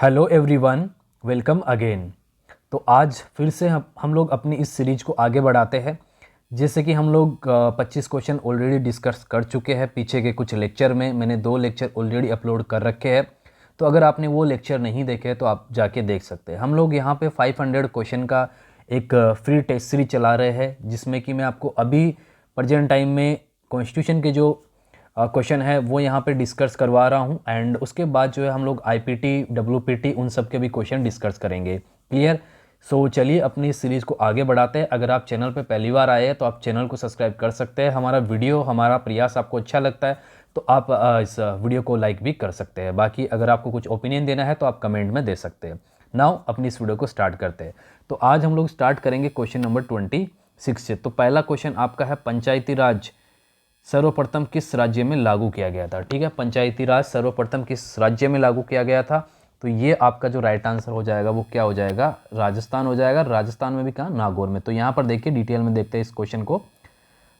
Hello everyone, welcome again. तो आज फिर से हम लोग अपनी इस सीरीज को आगे बढ़ाते हैं। जैसे कि हम लोग 25 क्वेश्चन ऑलरेडी डिस्कस कर चुके हैं पीछे के कुछ लेक्चर में। मैंने 2 लेक्चर ऑलरेडी अपलोड कर रखे हैं, तो अगर आपने वो लेक्चर नहीं देखे तो आप जाके देख सकते हैं। हम लोग यहाँ पे 500 क्वेश्चन का एक फ्री टेस्ट सीरीज चला रहे हैं, जिसमें कि मैं आपको अभी प्रेजेंट टाइम में कॉन्स्टिट्यूशन के जो क्वेश्चन है वो यहाँ पे डिस्कस करवा रहा हूँ। एंड उसके बाद जो है हम लोग आईपीटी, डब्ल्यूपीटी उन सब के भी क्वेश्चन डिस्कस करेंगे। क्लियर? सो चलिए अपनी इस सीरीज़ को आगे बढ़ाते हैं। अगर आप चैनल पे पहली बार आए हैं तो आप चैनल को सब्सक्राइब कर सकते हैं। हमारा प्रयास आपको अच्छा लगता है तो आप इस वीडियो को लाइक भी कर सकते हैं। बाकी अगर आपको कुछ ओपिनियन देना है तो आप कमेंट में दे सकते हैं। नाउ अपनी इस वीडियो को स्टार्ट करते हैं। तो आज हम लोग स्टार्ट करेंगे क्वेश्चन नंबर 26 से। तो पहला क्वेश्चन आपका है, पंचायती राज सर्वप्रथम किस राज्य में लागू किया गया था? ठीक है, पंचायती राज सर्वप्रथम किस राज्य में लागू किया गया था? तो ये आपका जो राइट आंसर हो जाएगा वो क्या हो जाएगा? राजस्थान हो जाएगा। राजस्थान में भी कहाँ? नागौर में। तो यहाँ पर देखिए डिटेल में देखते हैं इस क्वेश्चन को।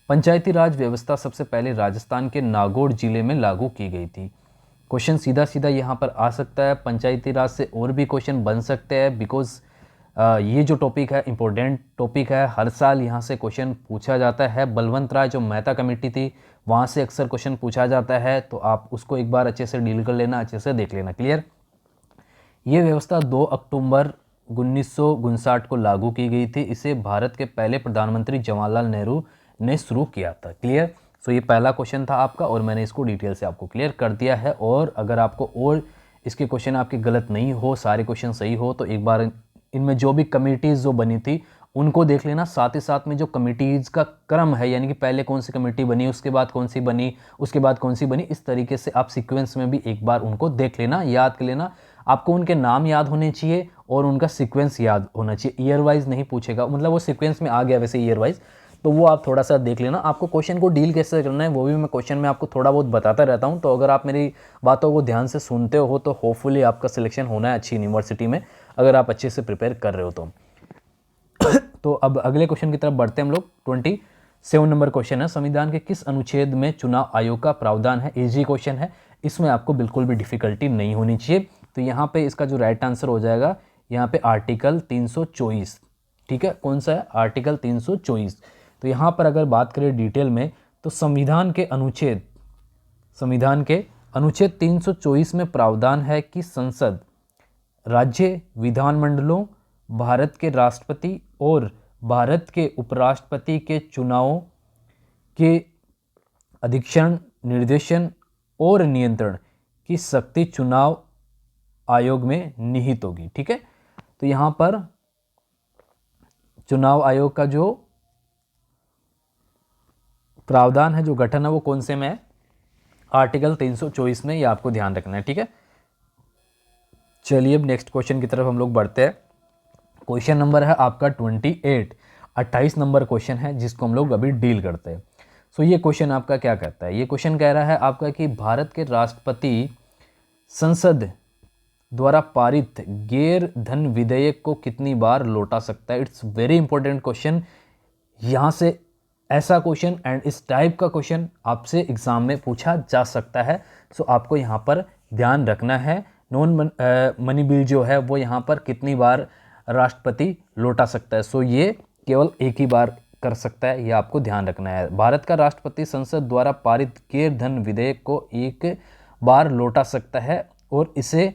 पंचायती राज व्यवस्था सबसे पहले राजस्थान के नागौर जिले में लागू की गई थी। क्वेश्चन सीधा सीधा यहाँ पर आ सकता है। पंचायती राज से और भी क्वेश्चन बन सकते हैं, बिकॉज ये जो टॉपिक है इम्पोर्टेंट टॉपिक है। हर साल यहाँ से क्वेश्चन पूछा जाता है। बलवंत राय जो मेहता कमेटी थी वहाँ से अक्सर क्वेश्चन पूछा जाता है, तो आप उसको एक बार अच्छे से डील कर लेना, अच्छे से देख लेना। क्लियर? ये व्यवस्था 2 अक्टूबर 1959 को लागू की गई थी। इसे भारत के पहले प्रधानमंत्री जवाहरलाल नेहरू ने शुरू किया था। क्लियर? सो ये पहला क्वेश्चन था आपका और मैंने इसको डिटेल से आपको क्लियर कर दिया है। और अगर आपको और इसके क्वेश्चन आपके गलत नहीं हो, सारे क्वेश्चन सही हो, तो एक बार इनमें जो भी कमेटीज़ जो बनी थी उनको देख लेना। साथ ही साथ में जो कमेटीज़ का क्रम है, यानी कि पहले कौन सी कमेटी बनी, उसके बाद कौन सी बनी, उसके बाद कौन सी बनी, इस तरीके से आप सीक्वेंस में भी एक बार उनको देख लेना, याद कर लेना। आपको उनके नाम याद होने चाहिए और उनका सीक्वेंस याद होना चाहिए। ईयर वाइज नहीं पूछेगा, मतलब वो सीक्वेंस में आ गया वैसे ईयर वाइज, तो वो आप थोड़ा सा देख लेना। आपको क्वेश्चन को डील कैसे करना है वो भी मैं क्वेश्चन में आपको थोड़ा बहुत बताता रहता हूँ। तो अगर आप मेरी बातों को ध्यान से सुनते हो तो होपफुली आपका सिलेक्शन होना है अच्छी यूनिवर्सिटी में, अगर आप अच्छे से प्रिपेयर कर रहे हो तो। तो अब अगले क्वेश्चन की तरफ बढ़ते हैं हम लोग। 27 नंबर क्वेश्चन है, संविधान के किस अनुच्छेद में चुनाव आयोग का प्रावधान है? इजी क्वेश्चन है, इसमें आपको बिल्कुल भी डिफिकल्टी नहीं होनी चाहिए। तो यहाँ पे इसका जो राइट आंसर हो जाएगा, यहाँ पे आर्टिकल 324। ठीक है, कौन सा है? आर्टिकल 324। तो यहाँ पर अगर बात करें डिटेल में, तो संविधान के अनुच्छेद 324 में प्रावधान है कि संसद, राज्य विधानमंडलों, भारत के राष्ट्रपति और भारत के उपराष्ट्रपति के चुनावों के अधीक्षण, निर्देशन और नियंत्रण की शक्ति चुनाव आयोग में निहित होगी। ठीक है, तो यहाँ पर चुनाव आयोग का जो प्रावधान है, जो गठन है, वो कौन से में है? आर्टिकल 324 में। ये आपको ध्यान रखना है। ठीक है, चलिए अब नेक्स्ट क्वेश्चन की तरफ हम लोग बढ़ते हैं। क्वेश्चन नंबर है आपका 28 नंबर क्वेश्चन है, जिसको हम लोग अभी डील करते हैं। सो ये क्वेश्चन आपका क्या कहता है? ये क्वेश्चन कह रहा है आपका कि भारत के राष्ट्रपति संसद द्वारा पारित गैर धन विधेयक को कितनी बार लौटा सकता है? It's very important question. यहाँ से ऐसा क्वेश्चन एंड इस टाइप का क्वेश्चन आपसे एग्जाम में पूछा जा सकता है। सो आपको यहाँ पर ध्यान रखना है, नॉन मनी बिल जो है वो यहाँ पर कितनी बार राष्ट्रपति लौटा सकता है। सो ये केवल एक ही बार कर सकता है, ये आपको ध्यान रखना है। भारत का राष्ट्रपति संसद द्वारा पारित गैर धन विधेयक को एक बार लौटा सकता है और इसे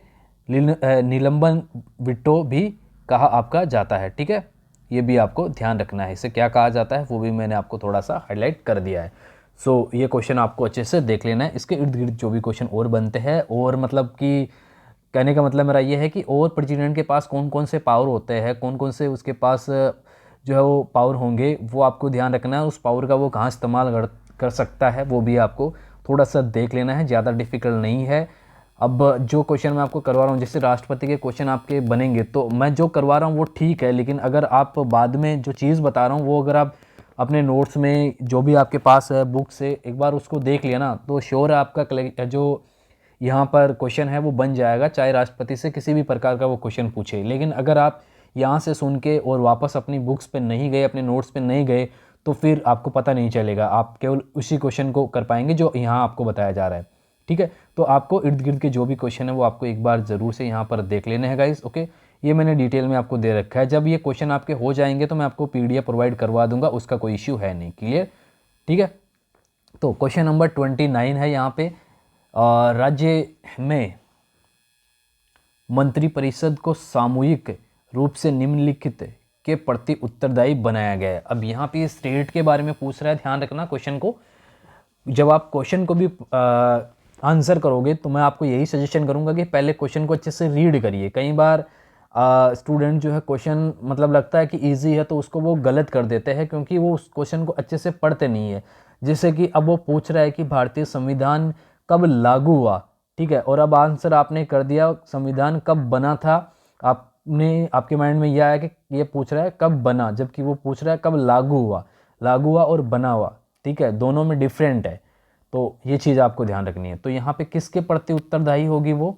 निलंबन विटो भी कहा आपका जाता है। ठीक है, ये भी आपको ध्यान रखना है। इसे क्या कहा जाता है वो भी मैंने आपको थोड़ा सा हाईलाइट कर दिया है। सो ये क्वेश्चन आपको अच्छे से देख लेना है। इसके इर्द गिर्द जो भी क्वेश्चन और बनते हैं, और मतलब कि कहने का मतलब मेरा ये है कि और प्रेसिडेंट के पास कौन कौन से पावर होते हैं, कौन कौन से उसके पास जो है वो पावर होंगे, वो आपको ध्यान रखना है। उस पावर का वो कहाँ इस्तेमाल कर सकता है वो भी आपको थोड़ा सा देख लेना है। ज़्यादा डिफिकल्ट नहीं है। अब जो क्वेश्चन मैं आपको करवा रहा हूँ, जैसे राष्ट्रपति के क्वेश्चन आपके बनेंगे, तो मैं जो करवा रहा हूँ वो ठीक है, लेकिन अगर आप बाद में जो चीज़ बता रहा हूँ वो अगर आप अपने नोट्स में जो भी आपके पास है बुक से एक बार उसको देख लिया ना, तो श्योर है आपका जो यहाँ पर क्वेश्चन है वो बन जाएगा, चाहे राष्ट्रपति से किसी भी प्रकार का वो क्वेश्चन पूछे। लेकिन अगर आप यहाँ से सुन के और वापस अपनी बुक्स पे नहीं गए, अपने नोट्स पे नहीं गए, तो फिर आपको पता नहीं चलेगा। आप केवल उसी क्वेश्चन को कर पाएंगे जो यहाँ आपको बताया जा रहा है। ठीक है। तो आपको इर्द गिर्द के जो भी क्वेश्चन है वो आपको एक बार ज़रूर से यहाँ पर देख लेने हैं गाइस, ओके। ये मैंने डिटेल में आपको दे रखा है। जब ये क्वेश्चन आपके हो जाएंगे तो मैं आपको PDF प्रोवाइड करवा दूंगा, उसका कोई इश्यू है नहीं, क्लियर, ठीक है। तो क्वेश्चन नंबर 29 है यहाँ पे, राज्य में मंत्रिपरिषद को सामूहिक रूप से निम्नलिखित के प्रति उत्तरदायी बनाया गया है। अब यहाँ पे स्टेट के बारे में पूछ रहा है, ध्यान रखना क्वेश्चन को। जब आप क्वेश्चन को भी आंसर करोगे तो मैं आपको यही सजेशन करूंगा कि पहले क्वेश्चन को अच्छे से रीड करिए। कई बार स्टूडेंट जो है क्वेश्चन मतलब लगता है कि इजी है तो उसको वो गलत कर देते हैं, क्योंकि वो उस क्वेश्चन को अच्छे से पढ़ते नहीं है। जैसे कि अब वो पूछ रहा है कि भारतीय संविधान कब लागू हुआ, ठीक है, और अब आंसर आपने कर दिया संविधान कब बना था। आपके माइंड में यह आया कि ये पूछ रहा है कब बना, जबकि वो पूछ रहा है कब लागू हुआ। लागू हुआ और बना हुआ, ठीक है, दोनों में डिफरेंट है, तो ये चीज़ आपको ध्यान रखनी है। तो यहाँ पे किसके प्रति उत्तरदायी होगी वो,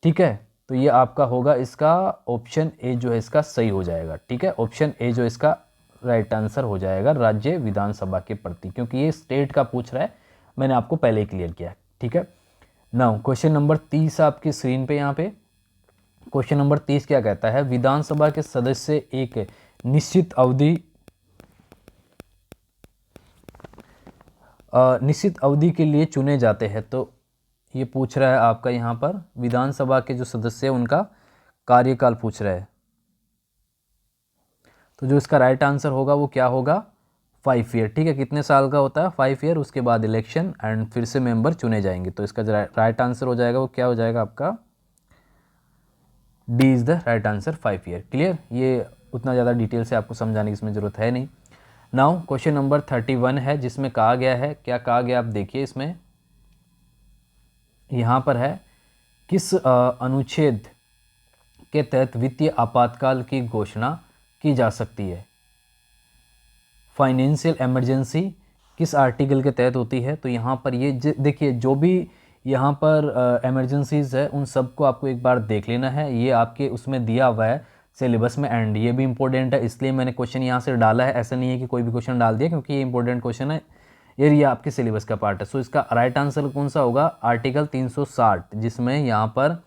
ठीक है, तो ये आपका होगा इसका ऑप्शन ए जो है इसका सही हो जाएगा, ठीक है। ऑप्शन ए जो इसका राइट आंसर हो जाएगा, राज्य विधानसभा के प्रति, क्योंकि ये स्टेट का पूछ रहा है, मैंने आपको पहले ही क्लियर किया है, ठीक है। नाउ क्वेश्चन नंबर 30 आपकी स्क्रीन पे यहाँ पे। क्वेश्चन नंबर 30 क्या कहता है, विधानसभा के सदस्य एक निश्चित अवधि के लिए चुने जाते हैं। तो ये पूछ रहा है आपका यहाँ पर विधानसभा के जो सदस्य हैं उनका कार्यकाल पूछ रहा है। तो जो इसका राइट आंसर होगा वो क्या होगा, 5 ईयर, ठीक है। कितने साल का होता है, 5 ईयर, उसके बाद इलेक्शन एंड फिर से मेंबर चुने जाएंगे। तो इसका जो राइट आंसर हो जाएगा वो क्या हो जाएगा आपका, D is the right answer, 5 year, clear. ये उतना ज़्यादा डिटेल से आपको समझाने की इसमें ज़रूरत है नहीं। नाउ क्वेश्चन नंबर 31 है, जिसमें कहा गया है, क्या कहा गया आप देखिए इसमें, यहाँ पर है किस अनुच्छेद के तहत वित्तीय आपातकाल की घोषणा की जा सकती है। फाइनेंशियल इमरजेंसी किस आर्टिकल के तहत होती है। तो यहाँ पर ये देखिए, जो भी यहाँ पर इमरजेंसीज है उन सबको आपको एक बार देख लेना है। ये आपके उसमें दिया हुआ है सिलेबस में, एंड ये भी इंपॉर्टेंट है, इसलिए मैंने क्वेश्चन यहाँ से डाला है। ऐसा नहीं है कि कोई भी क्वेश्चन डाल दिया, क्योंकि ये इंपॉर्टेंट क्वेश्चन है, ये आपके सिलेबस का पार्ट है। सो इसका राइट आंसर कौन सा होगा, आर्टिकल 360, जिसमें यहाँ पर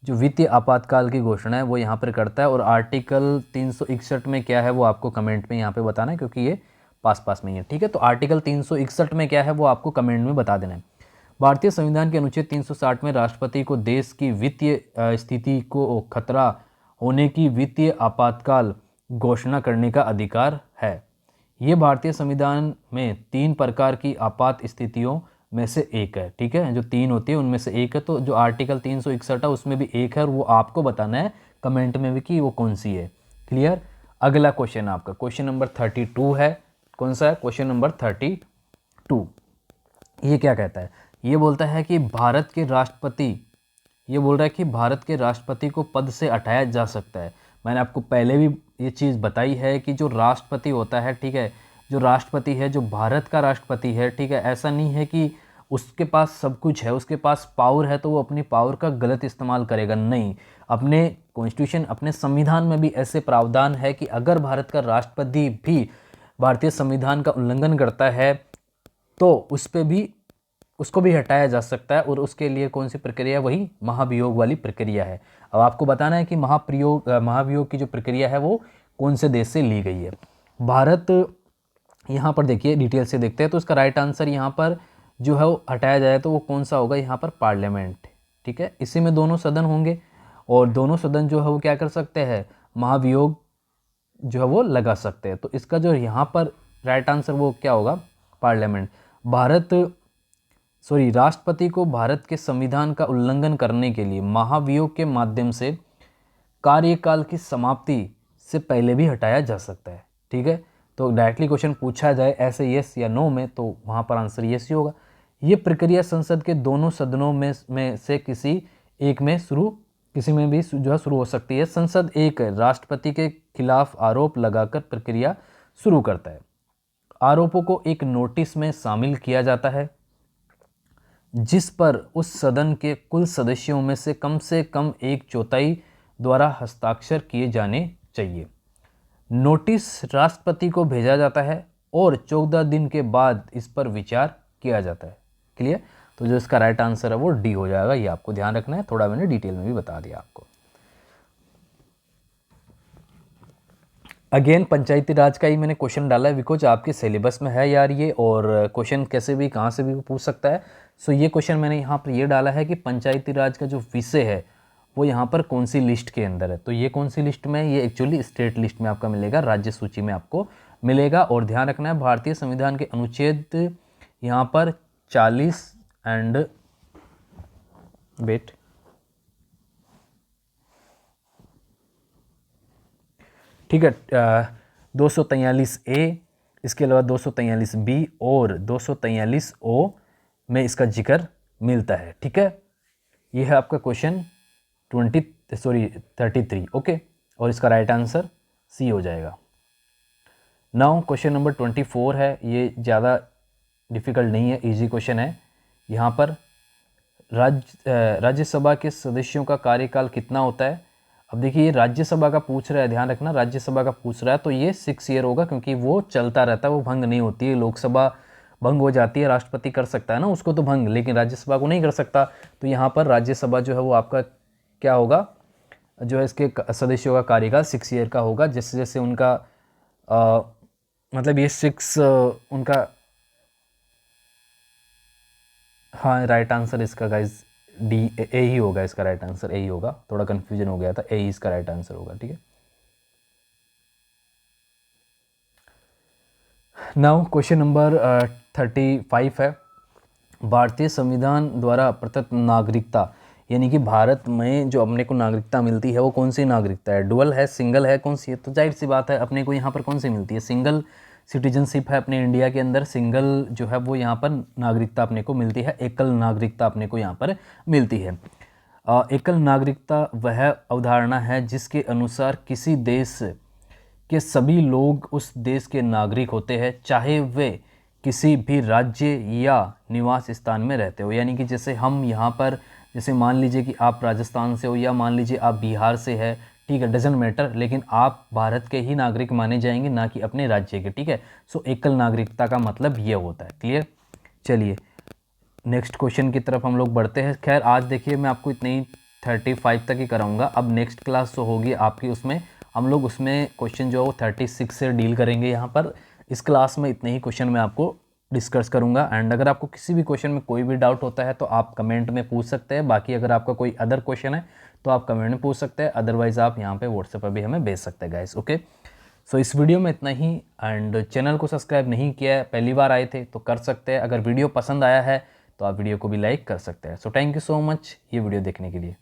जो वित्तीय आपातकाल की घोषणा है वो यहाँ पर करता है। और आर्टिकल 361 में क्या है वो आपको कमेंट में यहाँ पे बताना है, क्योंकि ये पास में ही है, ठीक है। तो आर्टिकल 361 में क्या है वो आपको कमेंट में बता देना है। भारतीय संविधान के अनुच्छेद 360 में राष्ट्रपति को देश की वित्तीय स्थिति को खतरा होने की वित्तीय आपातकाल घोषणा करने का अधिकार है। ये भारतीय संविधान में 3 प्रकार की आपात स्थितियों में से एक है, ठीक है, जो 3 होती है उनमें से एक है। तो जो आर्टिकल 361 है उसमें भी एक है, और वो आपको बताना है कमेंट में भी कि वो कौन सी है, क्लियर। अगला क्वेश्चन आपका क्वेश्चन नंबर 32 है, कौन सा है, क्वेश्चन नंबर 32। ये क्या कहता है, ये बोलता है कि भारत के राष्ट्रपति, ये बोल रहा है कि भारत के राष्ट्रपति को पद से हटाया जा सकता है। मैंने आपको पहले भी ये चीज़ बताई है कि जो राष्ट्रपति होता है, ठीक है, जो राष्ट्रपति है, जो भारत का राष्ट्रपति है, ठीक है, ऐसा नहीं है कि उसके पास सब कुछ है, उसके पास पावर है तो वो अपनी पावर का गलत इस्तेमाल करेगा, नहीं। अपने कॉन्स्टिट्यूशन, अपने संविधान में भी ऐसे प्रावधान है कि अगर भारत का राष्ट्रपति भी भारतीय संविधान का उल्लंघन करता है तो उस पर भी उसको भी हटाया जा सकता है, और उसके लिए कौन सी प्रक्रिया, वही महाभियोग वाली प्रक्रिया है। अब आपको बताना है कि महाभियोग की जो प्रक्रिया है वो कौन से देश से ली गई है। भारत, यहाँ पर देखिए डिटेल से देखते हैं। तो इसका राइट आंसर यहाँ पर जो है वो हटाया जाए तो वो कौन सा होगा, यहाँ पर पार्लियामेंट, ठीक है। इसी में दोनों सदन होंगे, और दोनों सदन जो है वो क्या कर सकते हैं, महाभियोग जो है वो लगा सकते हैं। तो इसका जो यहाँ पर राइट आंसर वो क्या होगा, पार्लियामेंट। राष्ट्रपति को भारत के संविधान का उल्लंघन करने के लिए महाभियोग के माध्यम से कार्यकाल की समाप्ति से पहले भी हटाया जा सकता है, ठीक है। तो डायरेक्टली क्वेश्चन पूछा जाए ऐसे यस या नो में, तो वहाँ पर आंसर यस ही होगा। ये प्रक्रिया संसद के दोनों सदनों में से किसी में भी जो है शुरू हो सकती है। संसद एक राष्ट्रपति के खिलाफ आरोप लगाकर प्रक्रिया शुरू करता है। आरोपों को एक नोटिस में शामिल किया जाता है, जिस पर उस सदन के कुल सदस्यों में से कम 1/4 द्वारा हस्ताक्षर किए जाने चाहिए। नोटिस राष्ट्रपति को भेजा जाता है और 14 दिन के बाद इस पर विचार किया जाता है, क्लियर। तो जो इसका राइट आंसर है वो डी हो जाएगा। ये आपको ध्यान रखना है, थोड़ा मैंने डिटेल में भी बता दिया आपको। अगेन पंचायती राज का ही मैंने क्वेश्चन डाला है बिकॉज आपके सिलेबस में है यार ये, और क्वेश्चन कैसे भी कहाँ से भी पूछ सकता है। सो ये क्वेश्चन मैंने यहाँ पर ये डाला है कि पंचायती राज का जो विषय है वो यहाँ पर कौन सी लिस्ट के अंदर है। तो ये कौन सी लिस्ट में है, ये एक्चुअली स्टेट लिस्ट में आपका मिलेगा, राज्य सूची में आपको मिलेगा। और ध्यान रखना है भारतीय संविधान के अनुच्छेद यहाँ पर 40 एंड वेट ठीक है 243A, इसके अलावा 243B और 243O में इसका जिक्र मिलता है। ठीक है, ये है आपका क्वेश्चन 33 ओके, और इसका राइट आंसर सी हो जाएगा। नाउ क्वेश्चन नंबर 24 है, ये ज़्यादा डिफ़िकल्ट नहीं है, इजी क्वेश्चन है। यहाँ पर राज्यसभा के सदस्यों का कार्यकाल कितना होता है। अब देखिए ये राज्यसभा का पूछ रहा है, ध्यान रखना राज्यसभा का पूछ रहा है, तो ये 6 ईयर होगा क्योंकि वो चलता रहता है, वो भंग नहीं होती है। लोकसभा भंग हो जाती है, राष्ट्रपति कर सकता है ना उसको तो भंग, लेकिन राज्यसभा को नहीं कर सकता। तो यहाँ पर राज्यसभा जो है वो आपका क्या होगा, जो है इसके सदस्यों का कार्यकाल 6 ईयर का होगा। जैसे जैसे उनका मतलब ये 6 उनका, हाँ राइट आंसर इसका गाइज डी ए ही होगा, इसका राइट आंसर ए ही होगा। थोड़ा कंफ्यूजन हो गया था, ए ही इसका राइट आंसर होगा। ठीक है, नाउ क्वेश्चन नंबर 35 है, भारतीय संविधान द्वारा प्रदत्त नागरिकता, यानी कि भारत में जो अपने को नागरिकता मिलती है वो कौन सी नागरिकता है, डुअल है, सिंगल है, कौन सी है। तो जाहिर सी बात है अपने को यहाँ पर कौन सी मिलती है, सिंगल सिटीजनशिप है अपने इंडिया के अंदर, सिंगल जो है वो यहाँ पर नागरिकता अपने को मिलती है, एकल नागरिकता अपने को यहाँ पर मिलती है। एकल नागरिकता वह अवधारणा है जिसके अनुसार किसी देश के सभी लोग उस देश के नागरिक होते हैं, चाहे वे किसी भी राज्य या निवास स्थान में रहते हो। यानी कि जैसे हम यहाँ पर, जैसे मान लीजिए कि आप राजस्थान से हो या मान लीजिए आप बिहार से है, ठीक है, डजेंट मैटर, लेकिन आप भारत के ही नागरिक माने जाएंगे, ना कि अपने राज्य के। ठीक है, सो एकल नागरिकता का मतलब ये होता है। क्लियर, चलिए नेक्स्ट क्वेश्चन की तरफ हम लोग बढ़ते हैं। खैर आज देखिए मैं आपको इतने ही 35 तक ही कराऊंगा। अब नेक्स्ट क्लास जो होगी आपकी, उसमें हम लोग उसमें क्वेश्चन जो है वो 36 से डील करेंगे। यहाँ पर इस क्लास में इतने ही क्वेश्चन मैं आपको डिस्कस करूंगा। एंड अगर आपको किसी भी क्वेश्चन में कोई भी डाउट होता है तो आप कमेंट में पूछ सकते हैं। बाकी अगर आपका कोई अदर क्वेश्चन है तो आप कमेंट में पूछ सकते हैं, अदरवाइज़ आप यहाँ पे व्हाट्सएप पर भी हमें भेज सकते हैं गाइस। ओके, सो इस वीडियो में इतना ही। एंड चैनल को सब्सक्राइब नहीं किया है, पहली बार आए थे तो कर सकते हैं। अगर वीडियो पसंद आया है तो आप वीडियो को भी लाइक कर सकते हैं। So thank you so much ये वीडियो देखने के लिए।